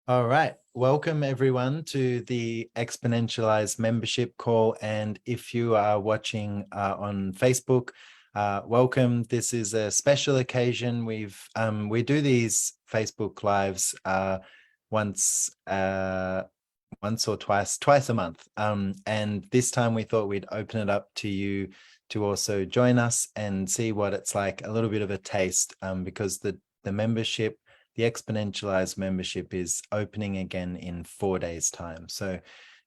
All right. Welcome everyone to the Xponentialize membership call. And if you are watching on Facebook, welcome. This is a special occasion. We do these Facebook lives once or twice a month. And this time we thought we'd open it up to you to also join us and see what it's like, a little bit of a taste, because the membership, the Xponentialize membership, is opening again in 4 days' time. So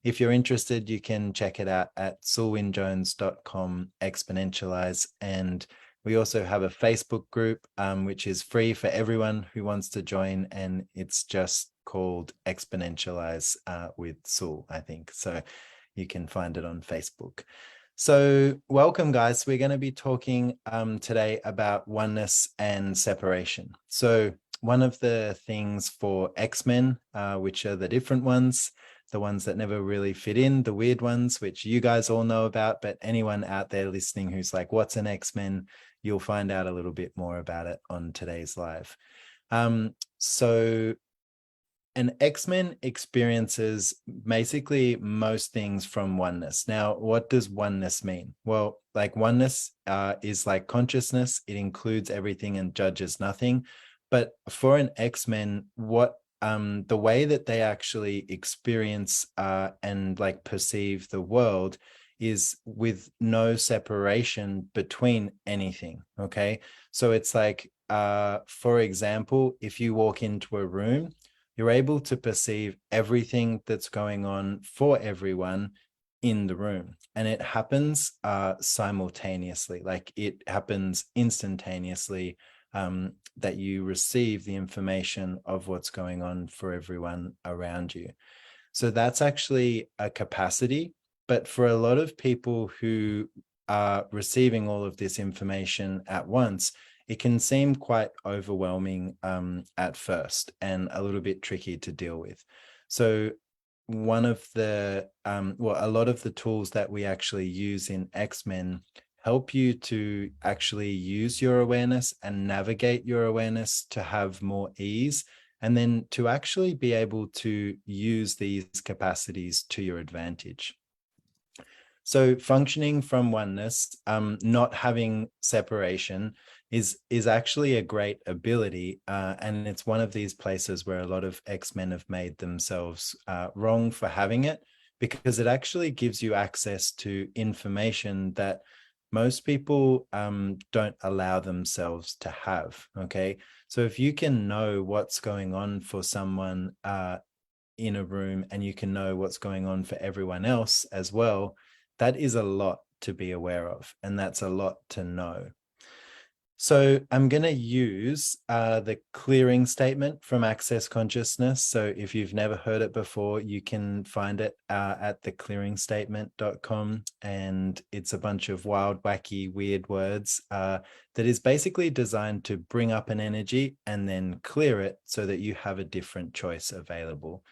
if you're interested, you can check it out at Wynne-Jones.com Xponentialize. And we also have a Facebook group, which is free for everyone who wants to join. And it's just called Xponentialize with Sul, I think. So you can find it on Facebook. So welcome, guys. We're going to be talking today about oneness and separation. So one of the things for Xmen, which are the different ones, the ones that never really fit in, the weird ones, which you guys all know about, but anyone out there listening who's like, what's an Xmen? You'll find out a little bit more about it on today's live. So an Xmen experiences basically most things from oneness. Now, what does oneness mean? Well, like oneness is like consciousness. It includes everything and judges nothing. But for an Xmen, what the way that they actually experience and like perceive the world is with no separation between anything. Okay, so it's like, for example, if you walk into a room, you're able to perceive everything that's going on for everyone in the room, and it happens simultaneously. Like it happens instantaneously, that you receive the information of what's going on for everyone around you. So that's actually a capacity. But for a lot of people who are receiving all of this information at once, it can seem quite overwhelming at first and a little bit tricky to deal with. So one of the, a lot of the tools that we actually use in Xmen help you to actually use your awareness and navigate your awareness to have more ease, and then to actually be able to use these capacities to your advantage. So functioning from oneness, not having separation, is actually a great ability, and it's one of these places where a lot of Xmen have made themselves wrong for having it, because it actually gives you access to information that most people don't allow themselves to have. Okay, so if you can know what's going on for someone in a room, and you can know what's going on for everyone else as well, that is a lot to be aware of, and that's a lot to know. So I'm going to use the clearing statement from Access Consciousness. So if you've never heard it before, you can find it at theclearingstatement.com. And it's a bunch of wild, wacky, weird words that is basically designed to bring up an energy and then clear it so that you have a different choice available.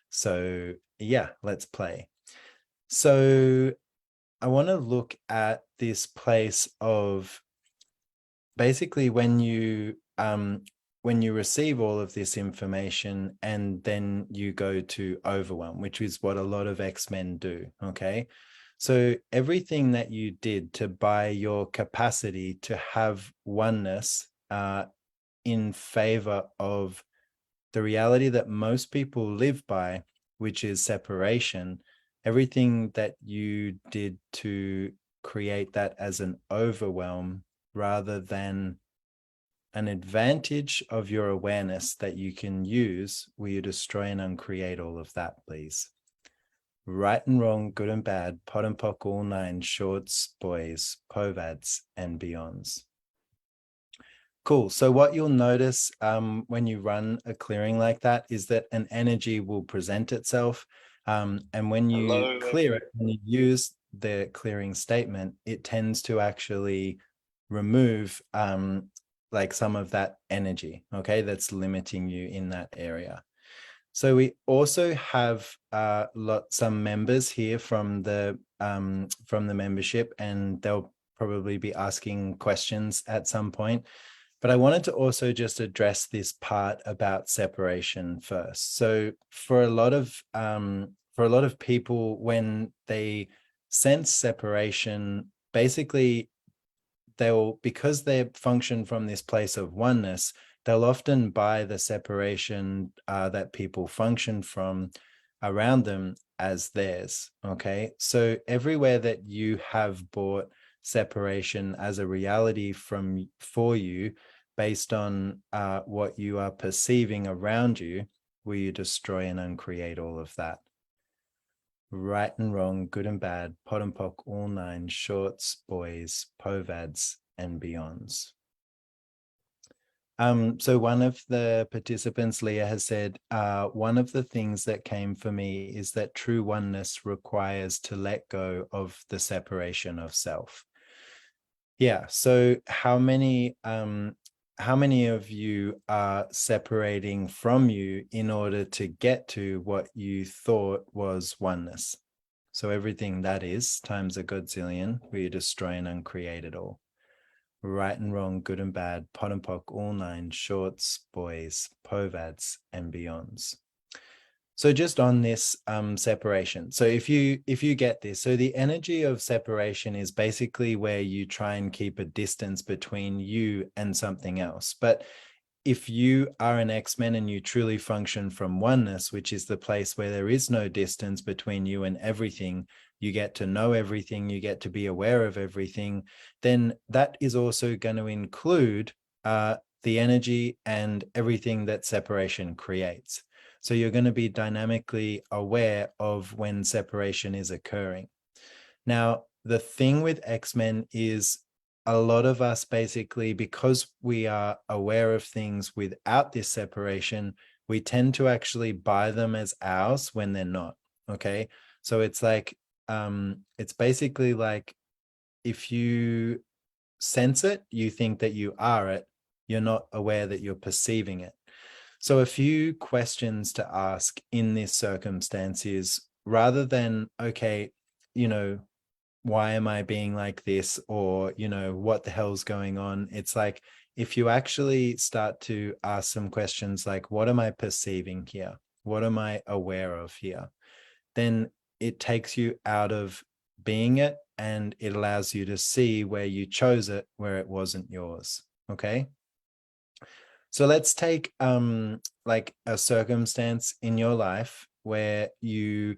So yeah, let's play. So I want to look at this place of basically when you receive all of this information and then you go to overwhelm, which is what a lot of Xmen do. Okay, so everything that you did to buy your capacity to have oneness in favor of the reality that most people live by, which is separation, everything that you did to create that as an overwhelm rather than an advantage of your awareness that you can use, will you destroy and uncreate all of that, please? Right and wrong, good and bad, pot and pock, all nine, shorts, boys, povads, and beyonds. Cool. So what you'll notice when you run a clearing like that is that an energy will present itself. And when you clear it, when you use the clearing statement, it tends to actually remove like some of that energy, okay, that's limiting you in that area. So we also have some members here from the membership, and they'll probably be asking questions at some point. But I wanted to also just address this part about separation first. So for a lot of people, when they sense separation, basically because they function from this place of oneness, they'll often buy the separation that people function from around them as theirs. Okay, so everywhere that you have bought separation as a reality for you, based on what you are perceiving around you, will you destroy and uncreate all of that? Right and wrong, good and bad, pot and pock, all nine, shorts, boys, povads, and beyonds. So one of the participants, Leah, has said, one of the things that came for me is that true oneness requires to let go of the separation of self. Yeah. So how many of you are separating from you in order to get to what you thought was oneness? So everything that is times a godzillion, where you destroy and uncreate it all. Right and wrong, good and bad, pot and pock, all nine, shorts, boys, povads, and beyonds. So just on this separation. So if you get this, so the energy of separation is basically where you try and keep a distance between you and something else. But if you are an Xmen and you truly function from oneness, which is the place where there is no distance between you and everything, you get to know everything, you get to be aware of everything, then that is also going to include the energy and everything that separation creates. So you're going to be dynamically aware of when separation is occurring. Now, the thing with Xmen is a lot of us basically, because we are aware of things without this separation, we tend to actually buy them as ours when they're not. Okay. So it's like, it's basically like if you sense it, you think that you are it, you're not aware that you're perceiving it. So a few questions to ask in this circumstance is, rather than, okay, why am I being like this? Or, what the hell's going on? It's like, if you actually start to ask some questions like, what am I perceiving here? What am I aware of here? Then it takes you out of being it, and it allows you to see where you chose it, where it wasn't yours. Okay. So let's take like a circumstance in your life where you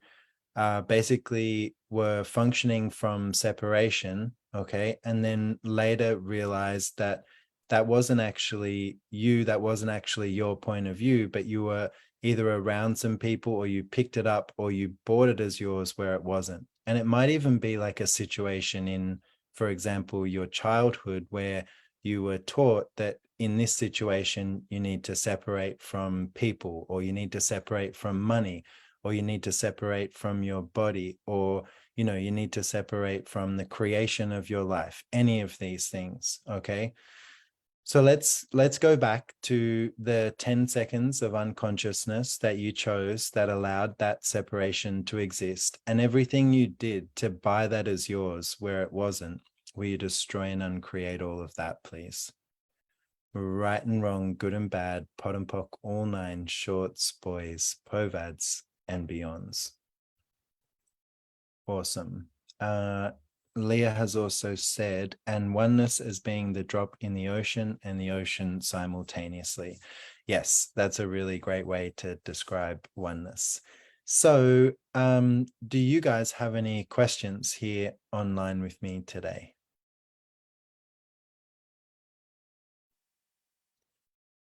basically were functioning from separation, okay, and then later realized that that wasn't actually you, that wasn't actually your point of view, but you were either around some people, or you picked it up, or you bought it as yours where it wasn't. And it might even be like a situation in, for example, your childhood, where you were taught that in this situation, you need to separate from people, or you need to separate from money, or you need to separate from your body, or, you need to separate from the creation of your life, any of these things. Okay. So let's go back to the 10 seconds of unconsciousness that you chose that allowed that separation to exist, and everything you did to buy that as yours where it wasn't. Will you destroy and uncreate all of that, please? Right and wrong, good and bad, pot and pock, all nine, shorts, boys, povads, and beyonds. Awesome. Leah has also said, and oneness as being the drop in the ocean and the ocean simultaneously. Yes, that's a really great way to describe oneness. So do you guys have any questions here online with me today?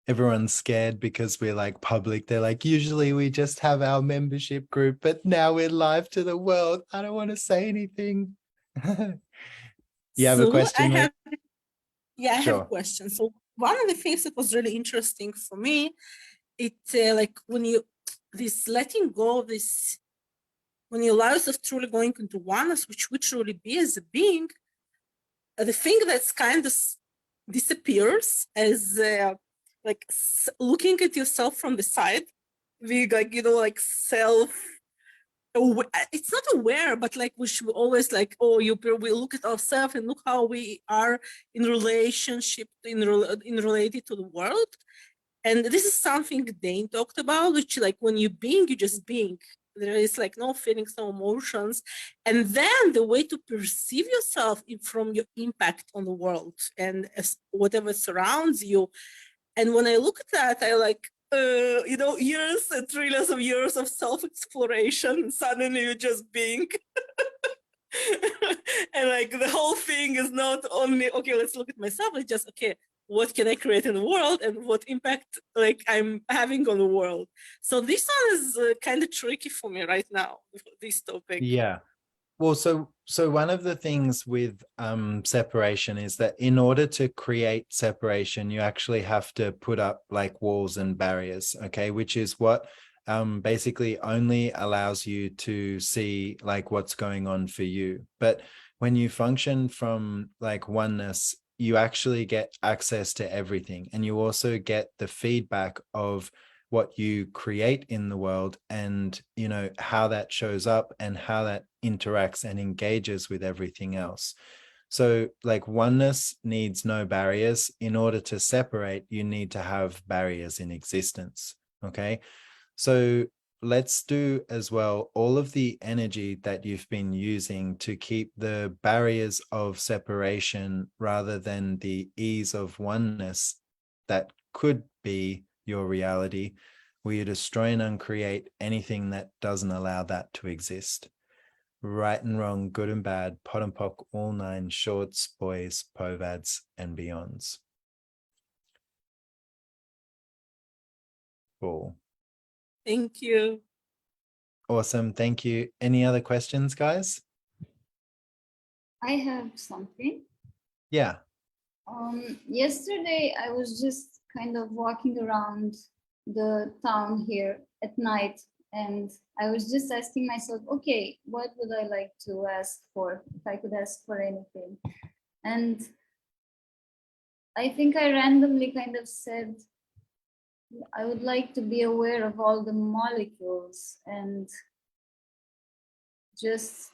Everyone's scared because we're like public. They're like, usually we just have our membership group, but now we're live to the world. I don't want to say anything. You have a question? I have a Sure. question. So one of the things that was really interesting for me, like when you letting go of this, when you allow yourself truly going into oneness, which we truly be as a being, the thing that's kind of disappears as like looking at yourself from the side, being like, like self it's not aware, but like we should always like, we look at ourselves and look how we are in relationship, in related to the world. And this is something Dane talked about, which like when you being, you just being. There is like no feelings, no emotions. And then the way to perceive yourself from your impact on the world and whatever surrounds you. And when I look at that, I like, years and trillions of years of self-exploration. Suddenly you're just being. And like the whole thing is not only, okay, let's look at myself. It's just, okay, what can I create in the world and what impact like I'm having on the world. So this one is kind of tricky for me right now, this topic. Yeah. Well, so one of the things with separation is that in order to create separation, you actually have to put up like walls and barriers, okay, which is what basically only allows you to see like what's going on for you. But when you function from like oneness, you actually get access to everything, and you also get the feedback of what you create in the world, and how that shows up and how that interacts and engages with everything else. So like oneness needs no barriers. In order to separate, you need to have barriers in existence. Okay, so let's do as well all of the energy that you've been using to keep the barriers of separation rather than the ease of oneness that could be your reality. Will you destroy and uncreate anything that doesn't allow that to exist? Right and wrong, good and bad, pot and pock, all nine, shorts, boys, povads, and beyonds. Cool. Thank you. Awesome. Thank you. Any other questions, guys? I have something. Yeah. Yesterday I was just kind of walking around the town here at night, and I was just asking myself, okay, what would I like to ask for if I could ask for anything? And I think I randomly kind of said, I would like to be aware of all the molecules and just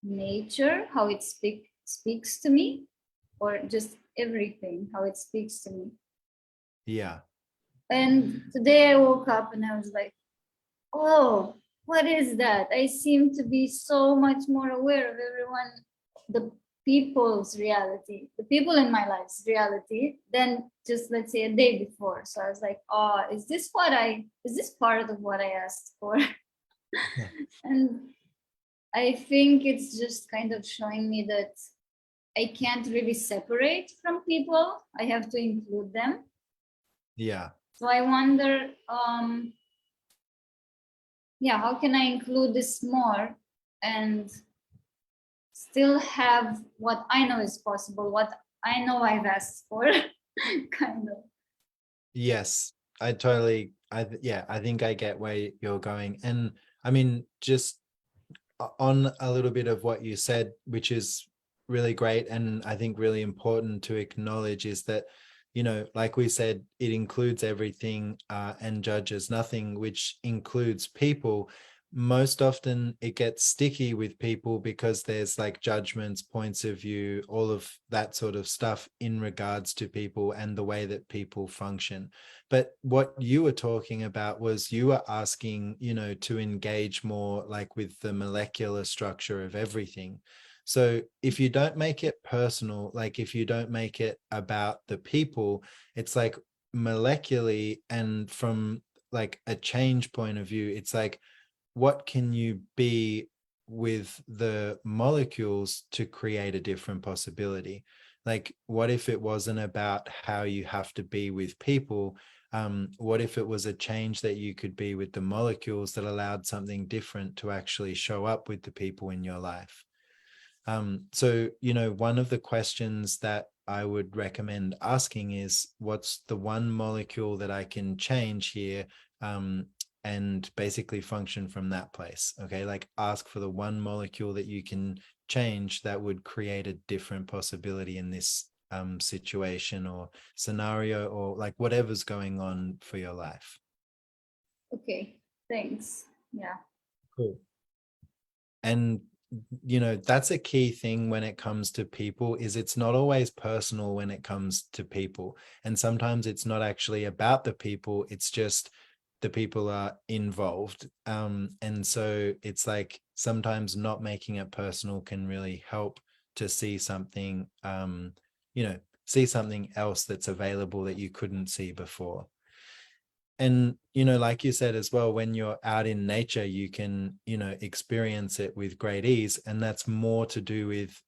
nature, how it speaks to me, or just everything, how it speaks to me. Yeah. And today I woke up and I was like, oh, what is that? I seem to be so much more aware of everyone, the people's reality, the people in my life's reality, than just, let's say, a day before. So I was like, oh, is this part of what I asked for? Yeah. And I think it's just kind of showing me that I can't really separate from people. I have to include them. Yeah. So I wonder, how can I include this more and still have what I know is possible, what I know I've asked for, kind of. Yes, I think I get where you're going. And I mean, just on a little bit of what you said, which is really great and I think really important to acknowledge, is that, like we said, it includes everything and judges nothing, which includes people. Most often it gets sticky with people because there's like judgments, points of view, all of that sort of stuff in regards to people and the way that people function. But what you were talking about was you were asking, to engage more like with the molecular structure of everything. So if you don't make it personal, like if you don't make it about the people, it's like molecularly, and from like a change point of view, it's like, what can you be with the molecules to create a different possibility? Like, what if it wasn't about how you have to be with people? What if it was a change that you could be with the molecules that allowed something different to actually show up with the people in your life? So, one of the questions that I would recommend asking is, what's the one molecule that I can change here? And basically function from that place. Okay, like ask for the one molecule that you can change that would create a different possibility in this situation or scenario, or like whatever's going on for your life. Okay, thanks. Yeah. Cool. And that's a key thing when it comes to people, is it's not always personal when it comes to people. And sometimes it's not actually about the people, it's just the people are involved. And so it's like sometimes not making it personal can really help to see something, see something else that's available that you couldn't see before. And like you said as well, when you're out in nature, you can experience it with great ease, and that's more to do with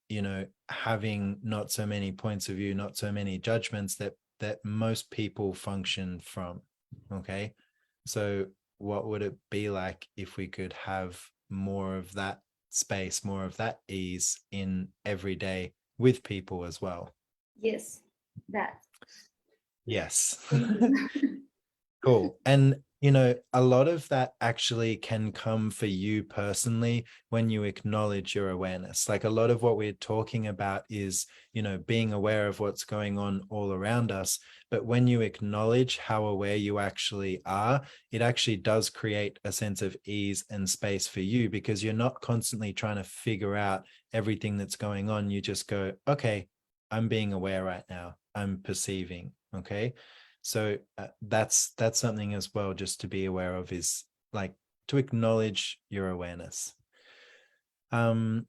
having not so many points of view, not so many judgments that most people function from. Okay, so what would it be like if we could have more of that space, more of that ease in every day with people as well? Yes, that. Yes. Thank you. Cool. And, a lot of that actually can come for you personally when you acknowledge your awareness. Like a lot of what we're talking about is, being aware of what's going on all around us. But when you acknowledge how aware you actually are, it actually does create a sense of ease and space for you, because you're not constantly trying to figure out everything that's going on. You just go, okay, I'm being aware right now. I'm perceiving. Okay. So that's something as well, just to be aware of, is like to acknowledge your awareness. Cool,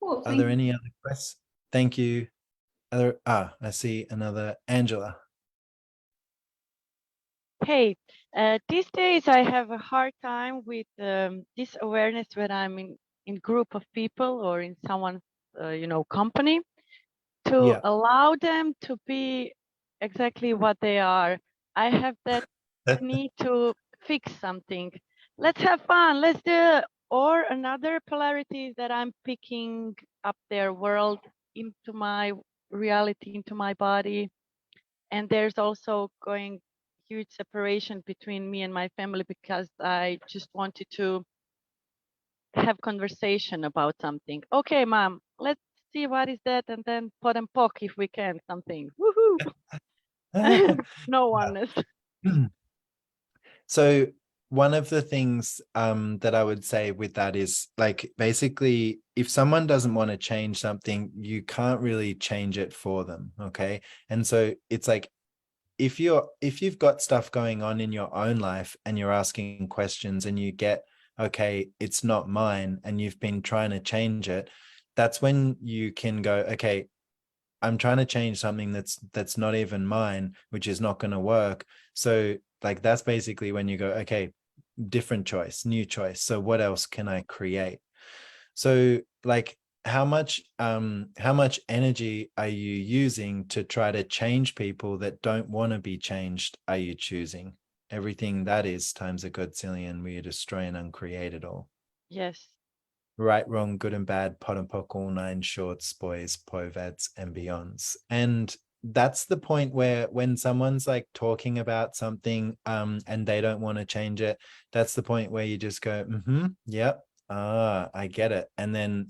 Are there any other questions? Thank you. I see another Angela. Hey, these days I have a hard time with this awareness when I'm in group of people or in someone's company, to allow them to be exactly what they are. I have that need to fix something. Let's have fun. Let's do it. Or another polarity is that I'm picking up their world into my reality, into my body. And there's also going huge separation between me and my family, because I just wanted to have conversation about something. Okay, mom, let's see what is that, and then pot and poke if we can, something. Woohoo! No oneness. So one of the things that I would say with that is, like, basically, if someone doesn't want to change something, you can't really change it for them. Okay. And so it's like, if you've got stuff going on in your own life and you're asking questions and you get, okay, it's not mine, and you've been trying to change it, that's when you can go, okay, I'm trying to change something that's not even mine, which is not going to work. So like, that's basically when you go, okay, different choice, new choice. So what else can I create? So like, how much energy are you using to try to change people that don't want to be changed? Are you choosing? Everything that is times a godzillion, we destroy and uncreate it all. Yes. Right, wrong, good and bad, pot and pock, all nine shorts, boys, poveds, and beyonds. And that's the point where, when someone's like talking about something and they don't want to change it, that's the point where you just go, yep, I get it. And then,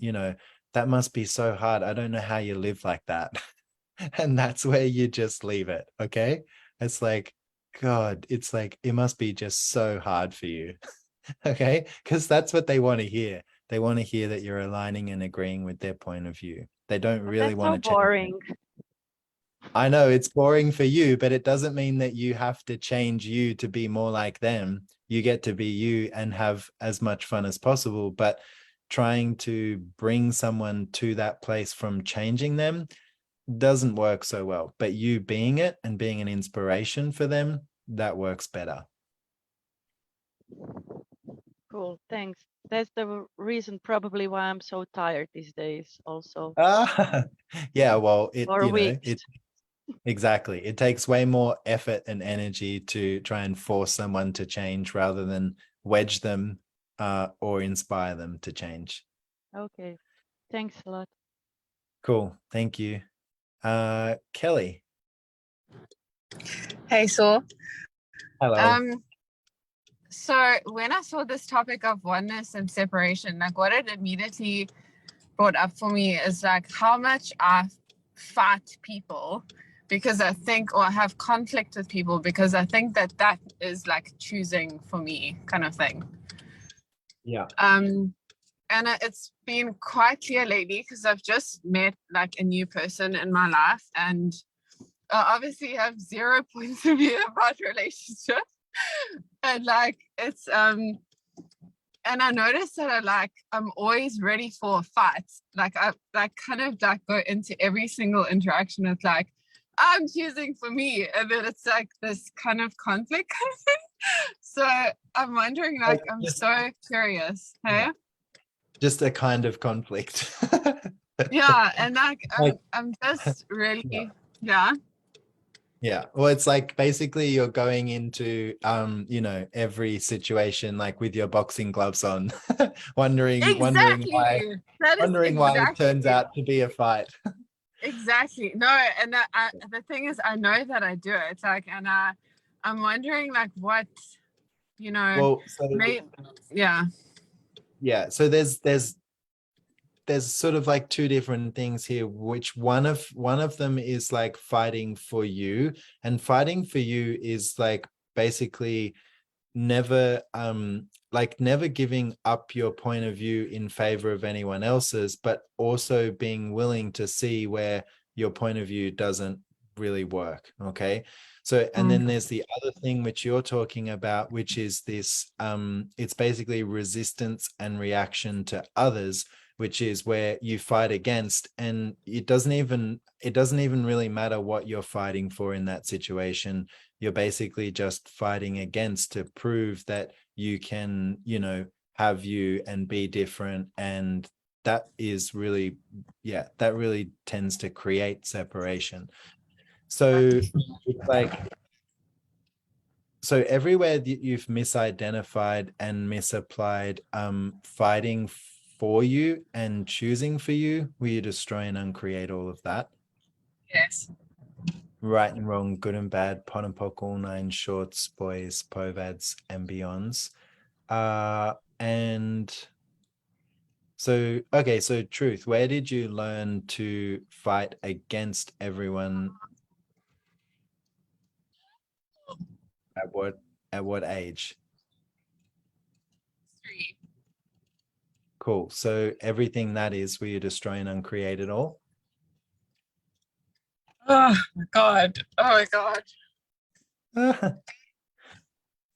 that must be so hard. I don't know how you live like that. And that's where you just leave it. Okay. It's like, God, it's like, it must be just so hard for you. Okay. Because that's what they want to hear. They want to hear that you're aligning and agreeing with their point of view. They don't really want to change. Boring. I know it's boring for you, but it doesn't mean that you have to change you to be more like them. You get to be you and have as much fun as possible. But trying to bring someone to that place from changing them doesn't work so well. But you being it and being an inspiration for them, that works better. Cool, thanks. That's the reason probably why I'm so tired these days also. Yeah, well, exactly. It takes way more effort and energy to try and force someone to change rather than wedge them or inspire them to change. Okay, thanks a lot. Cool, thank you. Kelly. Hey, Saul. Hello. So when I saw this topic of oneness and separation, like what it immediately brought up for me is like how much I fight people because I think, or I have conflict with people because I think that that is like choosing for me kind of thing. Yeah. And it's been quite clear lately because I've just met like a new person in my life, and I obviously have 0 points of view about relationships. And like it's and I noticed that I'm always ready for fights. Like I kind of like go into every single interaction with like, I'm choosing for me, and then it's like this kind of conflict kind of thing. So I'm wondering, like, I'm so curious. Hey? Yeah. Just a kind of conflict. Yeah, and like I'm just really Yeah. Well, it's like basically you're going into you know, every situation like with your boxing gloves on, wondering why it turns out to be a fight. Exactly. No, and the thing is, I know that I do it. Like, and I'm wondering, like, what, you know, Well, so yeah. So there's sort of like two different things here, which one of them is like fighting for you, and fighting for you is like basically never never giving up your point of view in favor of anyone else's, but also being willing to see where your point of view doesn't really work. Okay. So, and then there's the other thing which you're talking about, which is this it's basically resistance and reaction to others, which is where you fight against, and it doesn't even really matter what you're fighting for in that situation. You're basically just fighting against to prove that you can, you know, have you and be different. And that is really, that really tends to create separation. So it's like, so everywhere that you've misidentified and misapplied fighting for you and choosing for you, will you destroy and uncreate all of that? Yes. Right and wrong, good and bad, pot and pock, all nine shorts, boys, povads, and beyonds. And so, okay, so truth, where did you learn to fight against everyone? At what age? 3. Cool. So everything that is, will you destroy and uncreate it all? Oh my god. Oh my god.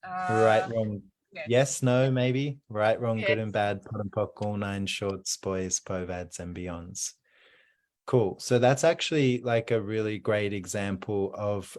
Right, wrong. Yes, no, maybe. Right, wrong, yes. good and bad, pot and pock, all nine shorts, boys, povads, and beyonds. Cool. So that's actually like a really great example of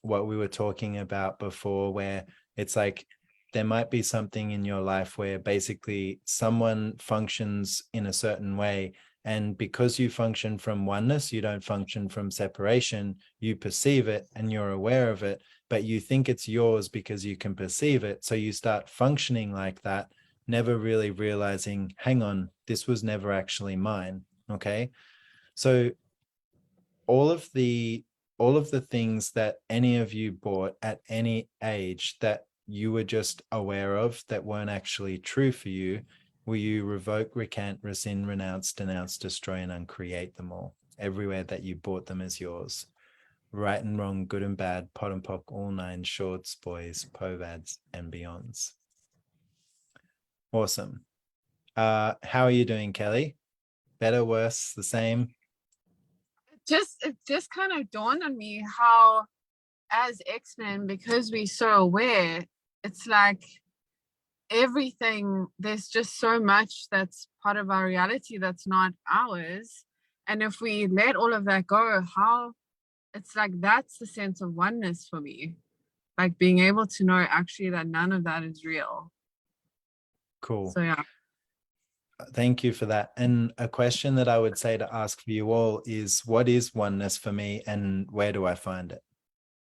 what we were talking about before, where it's like there might be something in your life where basically someone functions in a certain way, and because you function from oneness, you don't function from separation. You perceive it and you're aware of it, but you think it's yours because you can perceive it. So you start functioning like that, never really realizing, hang on, this was never actually mine. Okay. So all of the things that any of you bought at any age that you were just aware of that weren't actually true for you, will you revoke, recant, rescind, renounce, denounce, destroy, and uncreate them all, everywhere that you bought them as yours? Right and wrong, good and bad, pot and pock, all nine shorts, boys, povads, and beyonds. Awesome. How are you doing, Kelly? Better, worse, the same? It just kind of dawned on me how, as Xmen, because we're so aware, it's like everything, there's just so much that's part of our reality that's not ours. And if we let all of that go, how it's like that's the sense of oneness for me. Like being able to know actually that none of that is real. Cool. So yeah. Thank you for that. And a question that I would say to ask for you all is, what is oneness for me and where do I find it?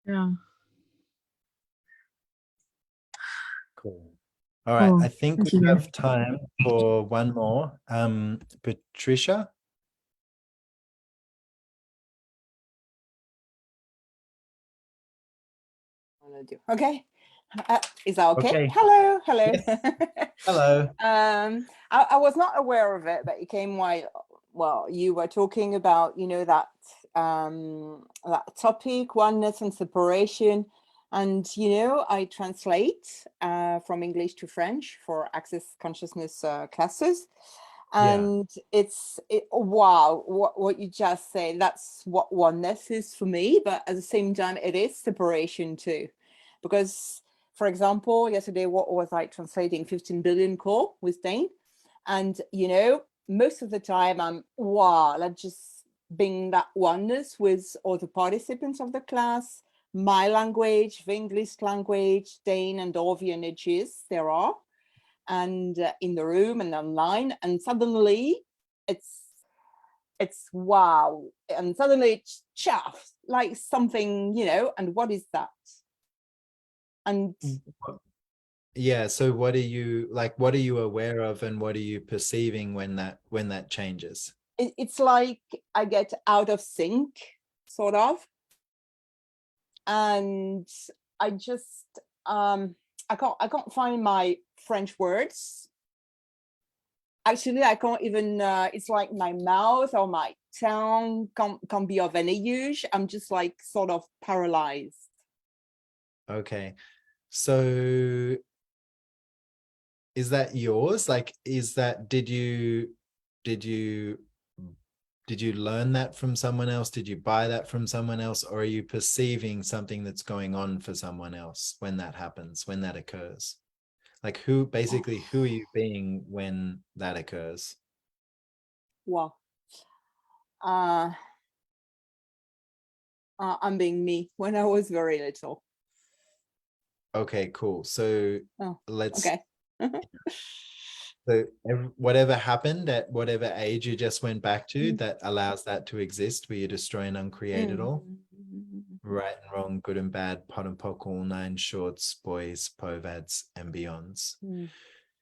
Yeah. Cool. All right. Cool. I think we have time for one more. Patricia? Okay. Is that okay? Okay. Hello. Yes. Hello. I was not aware of it, but it came while you were talking about, you know, that that topic, oneness and separation. And, you know, I translate from English to French for Access Consciousness classes. And wow, what you just said, that's what oneness is for me. But at the same time, it is separation too. Because, for example, yesterday, what was I translating? 15 billion call with Dane. And, you know, most of the time I'm, wow, let's just being that oneness with all the participants of the class, my language, the English language, Dane, and all the energies there are, and in the room and online. And suddenly it's wow. And suddenly it's chaff, like something, you know, and what is that? And yeah, so what are you like, what are you aware of and what are you perceiving when that changes? It's like I get out of sync, sort of, and I just I can't find my French words. Actually, I can't even it's like my mouth or my tongue can't be of any use. I'm just like sort of paralyzed. Okay, so is that yours? Like, is that, did you learn that from someone else? Did you buy that from someone else? Or are you perceiving something that's going on for someone else when that happens, when that occurs? Like who are you being when that occurs? Wow. I'm being me when I was very little. Okay, cool. So Okay. So whatever happened at whatever age you just went back to, that allows that to exist, where you destroy and uncreate it all. Right and wrong, good and bad, pot and pock, all nine shorts, boys, povads, and beyonds.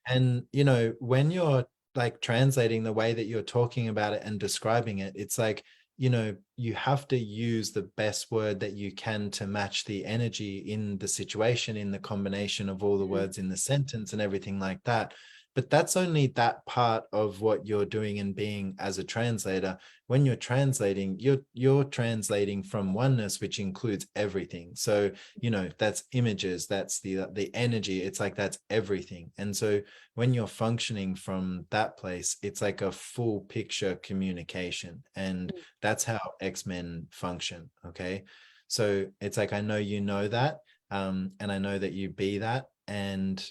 And, you know, when you're like translating the way that you're talking about it and describing it, it's like, you know, you have to use the best word that you can to match the energy in the situation, in the combination of all the words in the sentence and everything like that. But that's only that part of what you're doing and being as a translator. When you're translating, you're translating from oneness, which includes everything. So, you know, that's images, that's the energy. It's like that's everything. And so when you're functioning from that place, it's like a full picture communication. And that's how XMen function. Okay. So it's like, I know you know that, and I know that you be that. And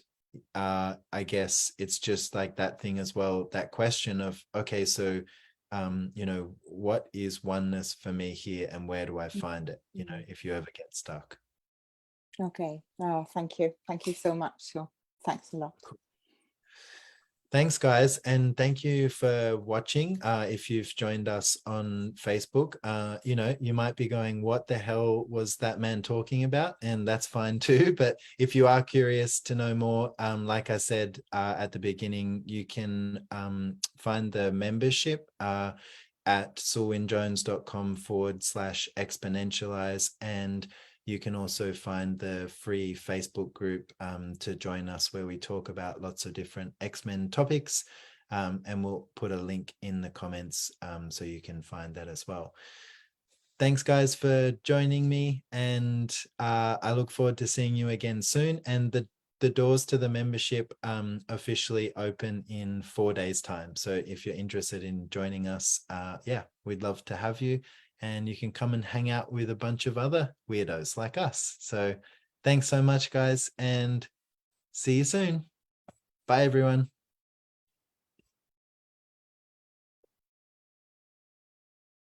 I guess it's just like that thing as well, that question of, okay, so you know, what is oneness for me here and where do I find it, you know, if you ever get stuck. Okay. Oh, thank you so much. So thanks a lot. Cool. Thanks, guys, and thank you for watching. If you've joined us on Facebook, you know, you might be going, what the hell was that man talking about? And that's fine too. But if you are curious to know more, like I said at the beginning, you can find the membership at wynne-jones.com/Xponentialize, and you can also find the free Facebook group to join us, where we talk about lots of different XMen topics, and we'll put a link in the comments so you can find that as well. Thanks, guys, for joining me, and I look forward to seeing you again soon. And the doors to the membership officially open in 4 days' time. So if you're interested in joining us, yeah, we'd love to have you. And you can come and hang out with a bunch of other weirdos like us. So thanks so much, guys, and see you soon. Bye, everyone.